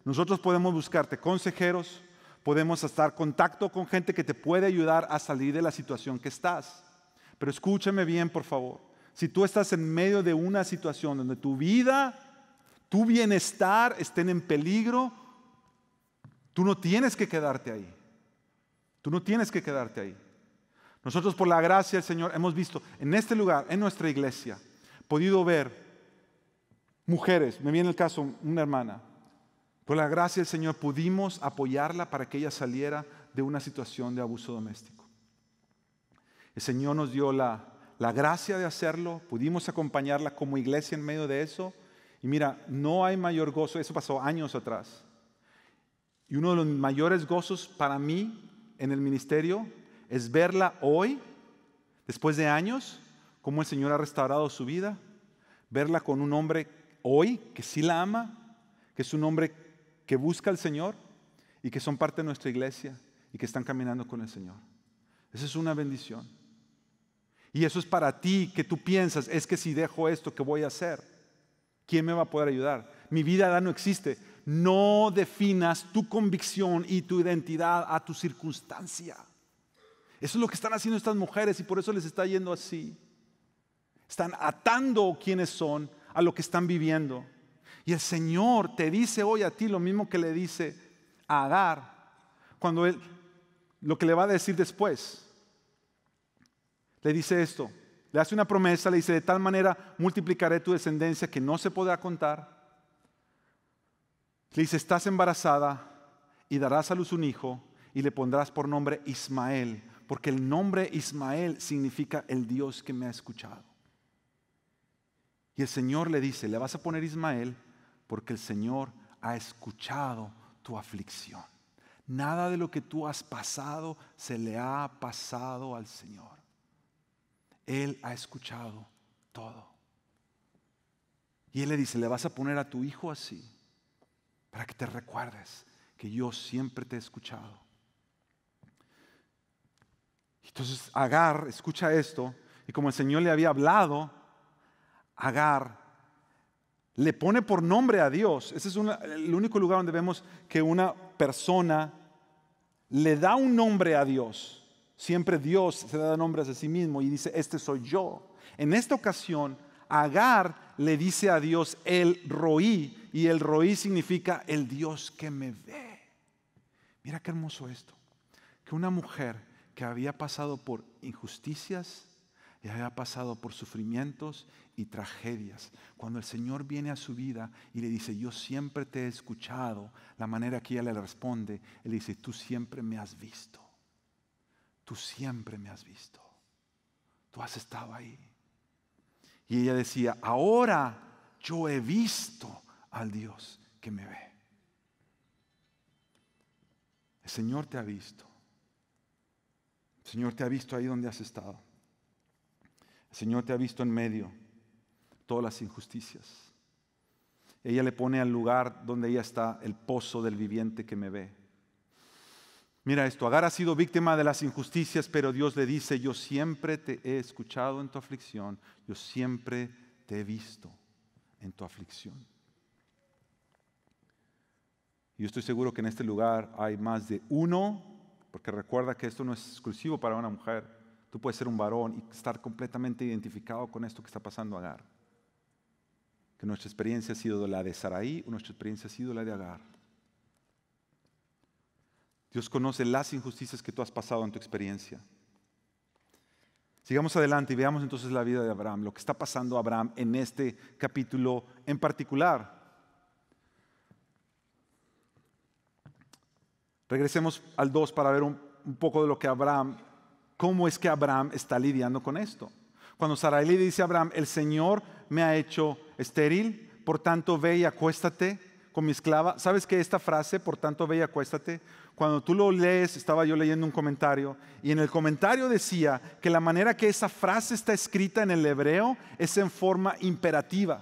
Nosotros podemos buscarte consejeros, podemos estar en contacto con gente que te puede ayudar a salir de la situación que estás. Pero escúchame bien, por favor. Si tú estás en medio de una situación donde tu vida, tu bienestar estén en peligro, tú no tienes que quedarte ahí. Tú no tienes que quedarte ahí. Nosotros por la gracia del Señor hemos visto en este lugar, en nuestra iglesia, podido ver mujeres, me viene el caso una hermana, por la gracia del Señor pudimos apoyarla para que ella saliera de una situación de abuso doméstico. El Señor nos dio la gracia de hacerlo, pudimos acompañarla como iglesia en medio de eso. Y mira, no hay mayor gozo, eso pasó años atrás. Y uno de los mayores gozos para mí en el ministerio es verla hoy, después de años, cómo el Señor ha restaurado su vida, verla con un hombre hoy que sí la ama, que es un hombre que busca al Señor y que son parte de nuestra iglesia y que están caminando con el Señor. Esa es una bendición. Y eso es para ti, que tú piensas, es que si dejo esto, ¿qué voy a hacer? ¿Quién me va a poder ayudar? Mi vida ya no existe. No definas tu convicción y tu identidad a tu circunstancia. Eso es lo que están haciendo estas mujeres y por eso les está yendo así. Están atando quiénes son a lo que están viviendo. Y el Señor te dice hoy a ti lo mismo que le dice a Agar, cuando Él, lo que le va a decir después. Le dice esto, le hace una promesa, le dice: de tal manera multiplicaré tu descendencia que no se podrá contar. Le dice: estás embarazada y darás a luz un hijo y le pondrás por nombre Ismael, porque el nombre Ismael significa el Dios que me ha escuchado. Y el Señor le dice: le vas a poner Ismael porque el Señor ha escuchado tu aflicción. Nada de lo que tú has pasado se le ha pasado al Señor. Él ha escuchado todo. Y Él le dice: le vas a poner a tu hijo así, para que te recuerdes que yo siempre te he escuchado. Entonces Agar escucha esto, y como el Señor le había hablado, Agar le pone por nombre a Dios. Ese es el único lugar donde vemos que una persona le da un nombre a Dios. Siempre Dios se da nombres a sí mismo y dice: este soy yo. En esta ocasión, Agar le dice a Dios El Roí, y El Roí significa el Dios que me ve. Mira qué hermoso esto, que una mujer que había pasado por injusticias y había pasado por sufrimientos y tragedias, cuando el Señor viene a su vida y le dice: yo siempre te he escuchado, la manera que ella le responde, Él dice: tú siempre me has visto. Tú siempre me has visto. Tú has estado ahí. Y ella decía: ahora yo he visto al Dios que me ve. El Señor te ha visto. El Señor te ha visto ahí donde has estado. El Señor te ha visto en medio de todas las injusticias. Ella le pone al lugar donde ella está: el pozo del viviente que me ve. Mira esto, Agar ha sido víctima de las injusticias, pero Dios le dice: yo siempre te he escuchado en tu aflicción, yo siempre te he visto en tu aflicción. Y yo estoy seguro que en este lugar hay más de uno, porque recuerda que esto no es exclusivo para una mujer. Tú puedes ser un varón y estar completamente identificado con esto que está pasando a Agar. Que nuestra experiencia ha sido la de Sarai, o nuestra experiencia ha sido la de Agar. Dios conoce las injusticias que tú has pasado en tu experiencia. Sigamos adelante y veamos entonces la vida de Abraham, lo que está pasando a Abraham en este capítulo en particular. Regresemos al 2 para ver un poco de lo que Abraham, cómo es que Abraham está lidiando con esto. Cuando Sarai le dice a Abraham: el Señor me ha hecho estéril, por tanto ve y acuéstate con mi esclava. ¿Sabes que esta frase, por tanto ve y acuéstate? Cuando tú lo lees, estaba yo leyendo un comentario, y en el comentario decía que la manera que esa frase está escrita en el hebreo es en forma imperativa.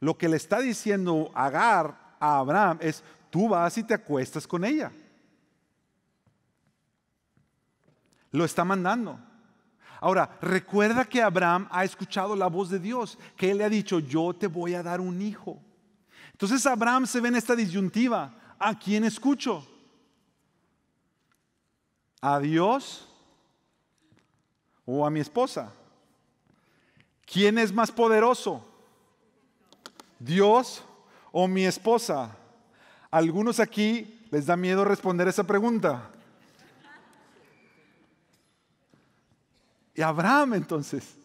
Lo que le está diciendo Agar a Abraham es: tú vas y te acuestas con ella. Lo está mandando. Ahora, recuerda que Abraham ha escuchado la voz de Dios, que Él le ha dicho: yo te voy a dar un hijo. Entonces Abraham se ve en esta disyuntiva: ¿a quién escucho? ¿A Dios o a mi esposa? ¿Quién es más poderoso? ¿Dios o mi esposa? A algunos aquí les da miedo responder esa pregunta. Y Abraham entonces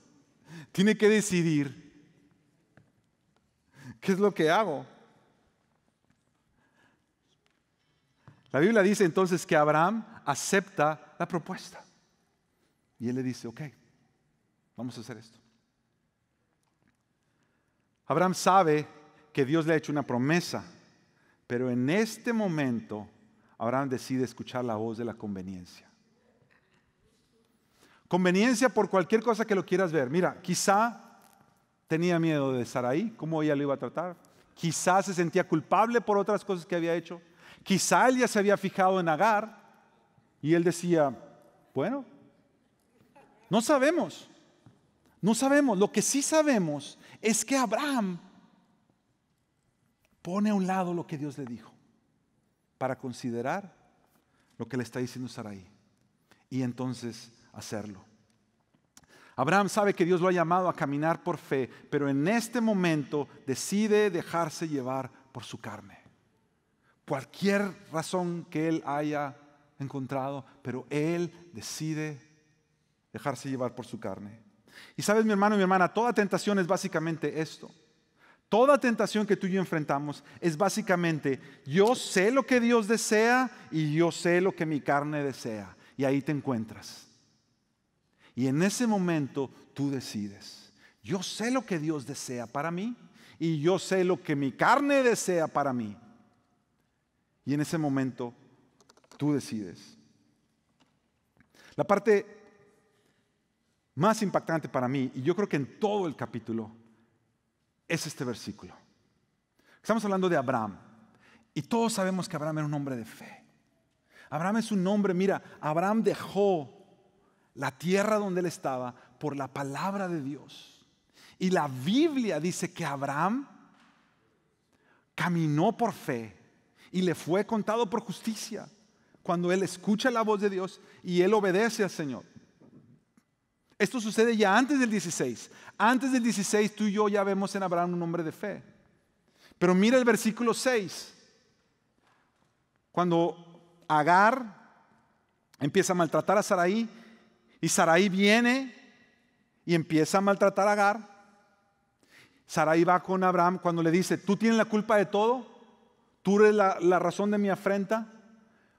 tiene que decidir: ¿qué es lo que hago? La Biblia dice entonces que Abraham acepta la propuesta. Y él le dice: ok, vamos a hacer esto. Abraham sabe que Dios le ha hecho una promesa, pero en este momento Abraham decide escuchar la voz de la conveniencia. Conveniencia por cualquier cosa que lo quieras ver. Mira, quizá tenía miedo de Sarai, cómo ella lo iba a tratar. Quizá se sentía culpable por otras cosas que había hecho. Quizá él ya se había fijado en Agar y él decía: bueno, no sabemos. No sabemos. Lo que sí sabemos es que Abraham pone a un lado lo que Dios le dijo para considerar lo que le está diciendo Sarai. y entonces hacerlo. Abraham sabe que Dios lo ha llamado a caminar por fe, pero en este momento decide dejarse llevar por su carne. Cualquier razón que él haya encontrado, pero él decide dejarse llevar por su carne. Y sabes, mi hermano y mi hermana, toda tentación es básicamente esto. Toda tentación que tú y yo enfrentamos es básicamente, yo sé lo que Dios desea y yo sé lo que mi carne desea. Y ahí te encuentras. Y en ese momento tú decides. Yo sé lo que Dios desea para mí y yo sé lo que mi carne desea para mí. Y en ese momento tú decides. La parte más impactante para mí, y yo creo que en todo el capítulo, es este versículo. Estamos hablando de Abraham. Y todos sabemos que Abraham era un hombre de fe. Abraham es un hombre, mira, Abraham dejó la tierra donde él estaba por la palabra de Dios. Y la Biblia dice que Abraham caminó por fe y le fue contado por justicia cuando él escucha la voz de Dios y él obedece al Señor. Esto sucede ya antes del 16. Antes del 16 tú y yo ya vemos en Abraham un hombre de fe. Pero mira el versículo 6. Cuando Agar empieza a maltratar a Sarai y Sarai viene y empieza a maltratar a Agar. Sarai va con Abraham cuando le dice, tú tienes la culpa de todo, tú eres la razón de mi afrenta.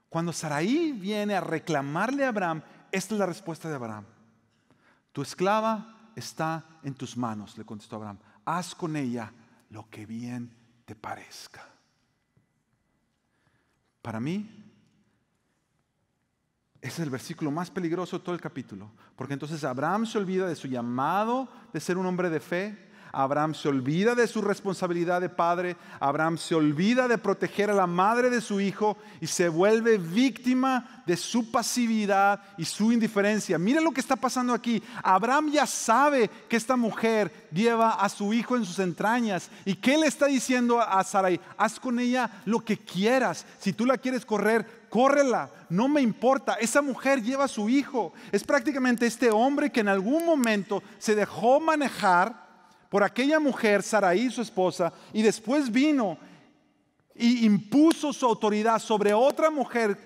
Cuando Sarai viene a reclamarle a Abraham, esta es la respuesta de Abraham. Tu esclava está en tus manos, le contestó Abraham. Haz con ella lo que bien te parezca. Para mí, ese es el versículo más peligroso de todo el capítulo. Porque entonces Abraham se olvida de su llamado de ser un hombre de fe. Abraham se olvida de su responsabilidad de padre. Abraham se olvida de proteger a la madre de su hijo y se vuelve víctima de su pasividad y su indiferencia. Mira lo que está pasando aquí. Abraham ya sabe que esta mujer lleva a su hijo en sus entrañas. ¿Y qué le está diciendo a Sarai? Haz con ella lo que quieras. Si tú la quieres correr, córrela, no me importa. Esa mujer lleva a su hijo. Es prácticamente este hombre que en algún momento se dejó manejar por aquella mujer, Sarai, su esposa, y después vino y impuso su autoridad sobre otra mujer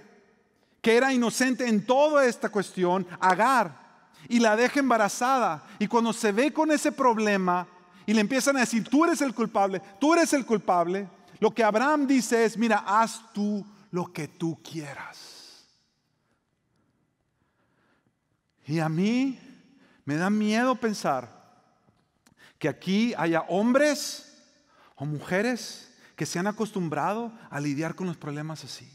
que era inocente en toda esta cuestión, Agar, y la deja embarazada. Y cuando se ve con ese problema y le empiezan a decir, tú eres el culpable, lo que Abraham dice es, mira, haz tú lo que tú quieras. Y a mí me da miedo pensar que aquí haya hombres o mujeres que se han acostumbrado a lidiar con los problemas así.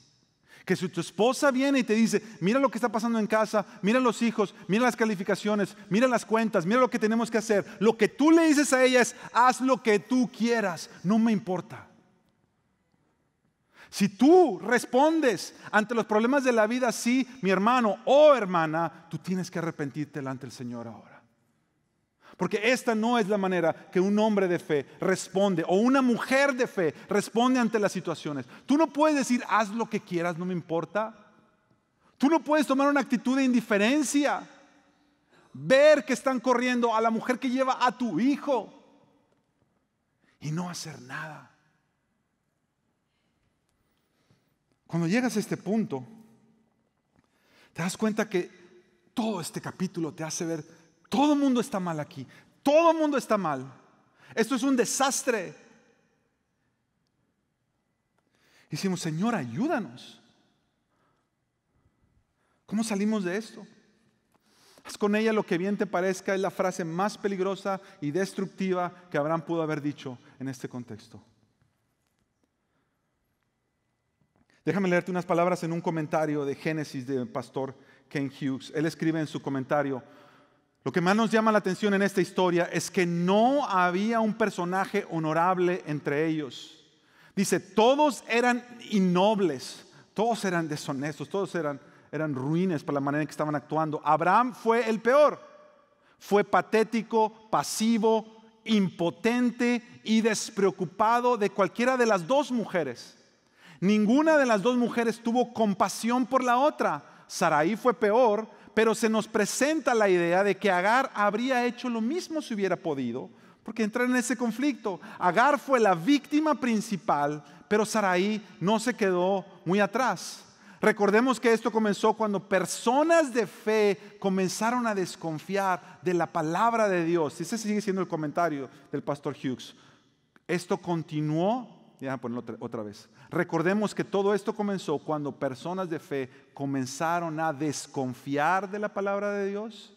Que si tu esposa viene y te dice, mira lo que está pasando en casa, mira los hijos, mira las calificaciones, mira las cuentas, mira lo que tenemos que hacer. Lo que tú le dices a ella es, haz lo que tú quieras, no me importa. Si tú respondes ante los problemas de la vida así, mi hermano o hermana, tú tienes que arrepentirte delante del Señor ahora. Porque esta no es la manera que un hombre de fe responde o una mujer de fe responde ante las situaciones. Tú no puedes decir, haz lo que quieras, no me importa. Tú no puedes tomar una actitud de indiferencia. Ver que están corriendo a la mujer que lleva a tu hijo y no hacer nada. Cuando llegas a este punto, te das cuenta que todo este capítulo te hace ver, todo el mundo está mal aquí, todo el mundo está mal. Esto es un desastre. Y decimos, Señor, ayúdanos. ¿Cómo salimos de esto? Haz con ella lo que bien te parezca, es la frase más peligrosa y destructiva que Abraham pudo haber dicho en este contexto. Déjame leerte unas palabras en un comentario de Génesis del pastor Ken Hughes. Él escribe en su comentario, lo que más nos llama la atención en esta historia es que no había un personaje honorable entre ellos. Dice, todos eran innobles, todos eran deshonestos, todos eran ruines por la manera en que estaban actuando. Abraham fue el peor. Fue patético, pasivo, impotente y despreocupado de cualquiera de las dos mujeres. Ninguna de las dos mujeres tuvo compasión por la otra. Sarai fue peor pero se nos presenta la idea de que Agar habría hecho lo mismo si hubiera podido, porque entrar en ese conflicto. Agar fue la víctima principal, pero Sarai no se quedó muy atrás. Recordemos que esto comenzó cuando personas de fe comenzaron a desconfiar de la palabra de Dios. Ese sigue siendo el comentario del pastor Hughes. Esto continuó. Ya, ponerlo otra vez. Recordemos que todo esto comenzó cuando personas de fe comenzaron a desconfiar de la palabra de Dios.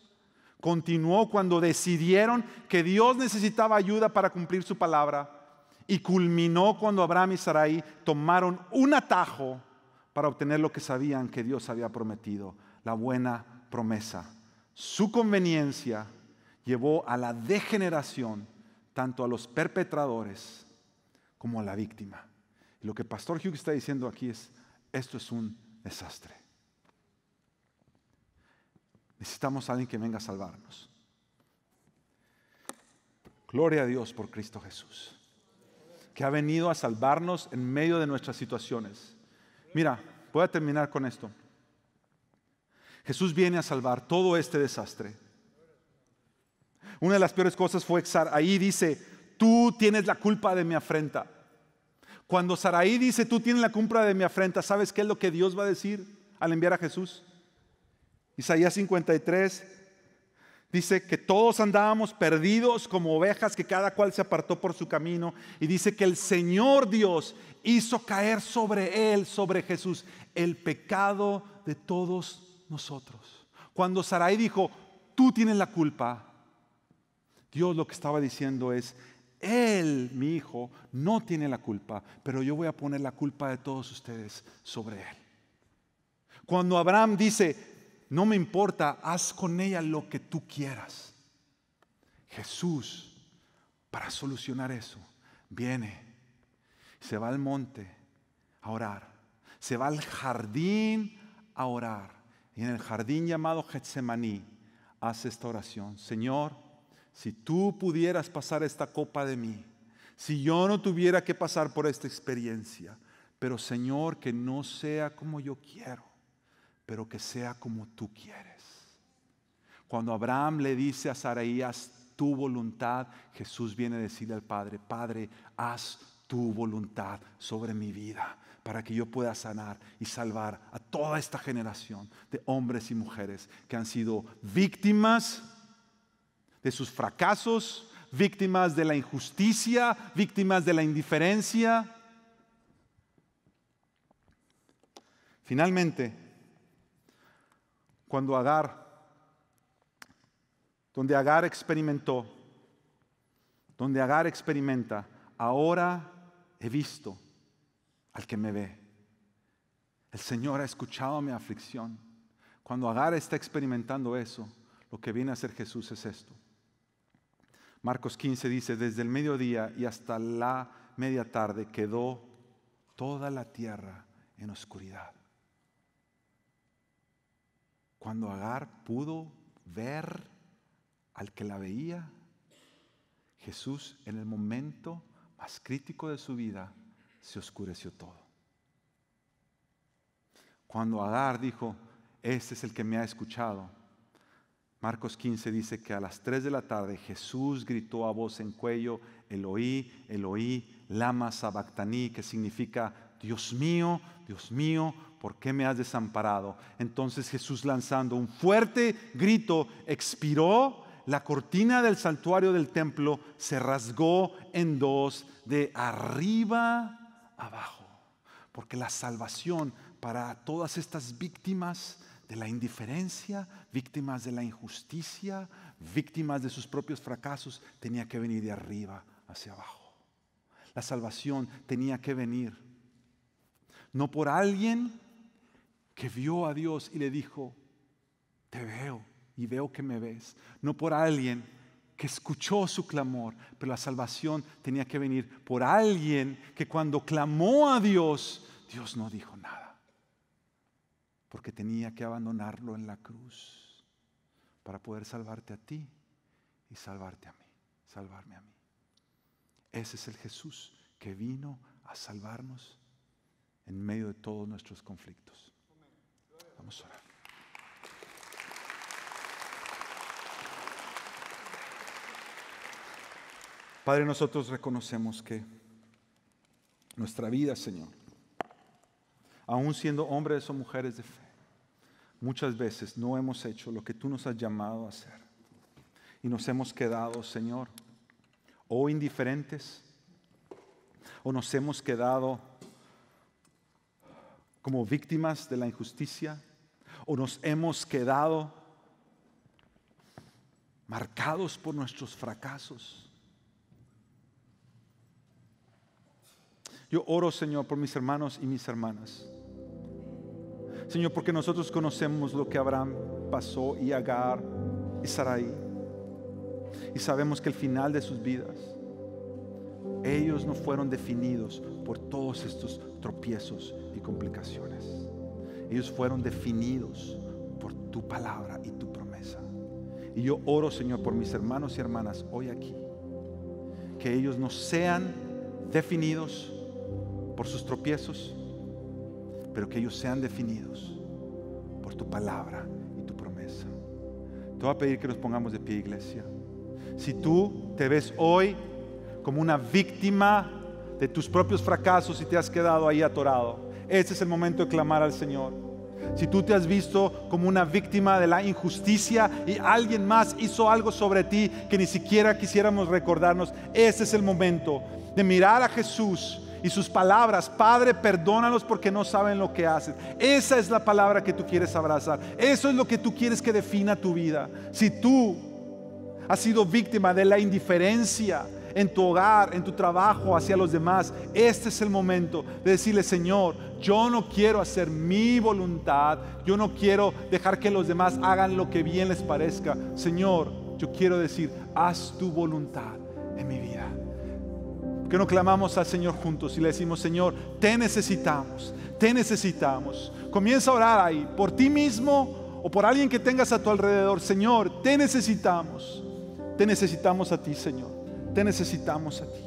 Continuó cuando decidieron que Dios necesitaba ayuda para cumplir su palabra. Y culminó cuando Abraham y Sarai tomaron un atajo para obtener lo que sabían que Dios había prometido, la buena promesa. Su conveniencia llevó a la degeneración tanto a los perpetradores como a la víctima. Y lo que Pastor Hughes está diciendo aquí es, esto es un desastre. Necesitamos a alguien que venga a salvarnos. Gloria a Dios por Cristo Jesús, que ha venido a salvarnos en medio de nuestras situaciones. Mira, voy a terminar con esto. Jesús viene a salvar todo este desastre. Una de las peores cosas fue ahí dice, tú tienes la culpa de mi afrenta. Cuando Sarai dice, tú tienes la culpa de mi afrenta, ¿sabes qué es lo que Dios va a decir al enviar a Jesús? Isaías 53 dice que todos andábamos perdidos como ovejas, que cada cual se apartó por su camino. Y dice que el Señor Dios hizo caer sobre él, sobre Jesús, el pecado de todos nosotros. Cuando Sarai dijo, tú tienes la culpa, Dios lo que estaba diciendo es, él, mi hijo, no tiene la culpa, pero yo voy a poner la culpa de todos ustedes sobre él. Cuando Abraham dice, no me importa, haz con ella lo que tú quieras. Jesús, para solucionar eso, viene, se va al monte a orar, se va al jardín a orar. Y en el jardín llamado Getsemaní hace esta oración. Señor, si tú pudieras pasar esta copa de mí, si yo no tuviera que pasar por esta experiencia, pero Señor, que no sea como yo quiero, pero que sea como tú quieres. Cuando Abraham le dice a Sarai, haz tu voluntad, Jesús viene a decirle al Padre, Padre, haz tu voluntad sobre mi vida, para que yo pueda sanar y salvar a toda esta generación de hombres y mujeres que han sido víctimas de sus fracasos, víctimas de la injusticia, víctimas de la indiferencia. Finalmente, donde Agar experimenta, ahora he visto al que me ve. El Señor ha escuchado mi aflicción. Cuando Agar está experimentando eso, lo que viene a hacer Jesús es esto. Marcos 15 dice, desde el mediodía y hasta la media tarde quedó toda la tierra en oscuridad. Cuando Agar pudo ver al que la veía, Jesús en el momento más crítico de su vida se oscureció todo. Cuando Agar dijo, este es el que me ha escuchado, Marcos 15 dice que a las 3 de la tarde Jesús gritó a voz en cuello, Eloí, Eloí, lama sabactaní, que significa, Dios mío, ¿por qué me has desamparado? Entonces Jesús, lanzando un fuerte grito, expiró. La cortina del santuario del templo se rasgó en dos, de arriba abajo, porque la salvación para todas estas víctimas de la indiferencia, víctimas de la injusticia, víctimas de sus propios fracasos, tenía que venir de arriba hacia abajo. La salvación tenía que venir no por alguien que vio a Dios y le dijo, te veo y veo que me ves. No por alguien que escuchó su clamor, pero la salvación tenía que venir por alguien que cuando clamó a Dios, Dios no dijo nada. Porque tenía que abandonarlo en la cruz para poder salvarte a ti y salvarte a mí, salvarme a mí. Ese es el Jesús que vino a salvarnos en medio de todos nuestros conflictos. Vamos a orar. Padre, nosotros reconocemos que nuestra vida, Señor, aún siendo hombres o mujeres de fe, muchas veces no hemos hecho lo que tú nos has llamado a hacer. Y nos hemos quedado, Señor, o indiferentes, o nos hemos quedado como víctimas de la injusticia, o nos hemos quedado marcados por nuestros fracasos. Yo oro, Señor, por mis hermanos y mis hermanas. Señor, porque nosotros conocemos lo que Abraham pasó y Agar y Sarai. Y sabemos que al final de sus vidas, ellos no fueron definidos por todos estos tropiezos y complicaciones. Ellos fueron definidos por tu palabra y tu promesa. Y yo oro, Señor, por mis hermanos y hermanas hoy aquí, que ellos no sean definidos por sus tropiezos, pero que ellos sean definidos por tu palabra y tu promesa. Te voy a pedir que nos pongamos de pie, iglesia. Si tú te ves hoy como una víctima de tus propios fracasos y te has quedado ahí atorado, este es el momento de clamar al Señor. Si tú te has visto como una víctima de la injusticia y alguien más hizo algo sobre ti que ni siquiera quisiéramos recordarnos, este es el momento de mirar a Jesús y sus palabras: Padre, perdónalos porque no saben lo que hacen. Esa es la palabra que tú quieres abrazar. Eso es lo que tú quieres que defina tu vida. Si tú has sido víctima de la indiferencia en tu hogar, en tu trabajo, hacia los demás, este es el momento de decirle: Señor, yo no quiero hacer mi voluntad, yo no quiero dejar que los demás hagan lo que bien les parezca. Señor, yo quiero decir: haz tu voluntad en mi vida. Que no clamamos al Señor juntos y le decimos: Señor, te necesitamos, te necesitamos. Comienza a orar ahí por ti mismo o por alguien que tengas a tu alrededor. Señor, te necesitamos a ti, Señor, te necesitamos a ti.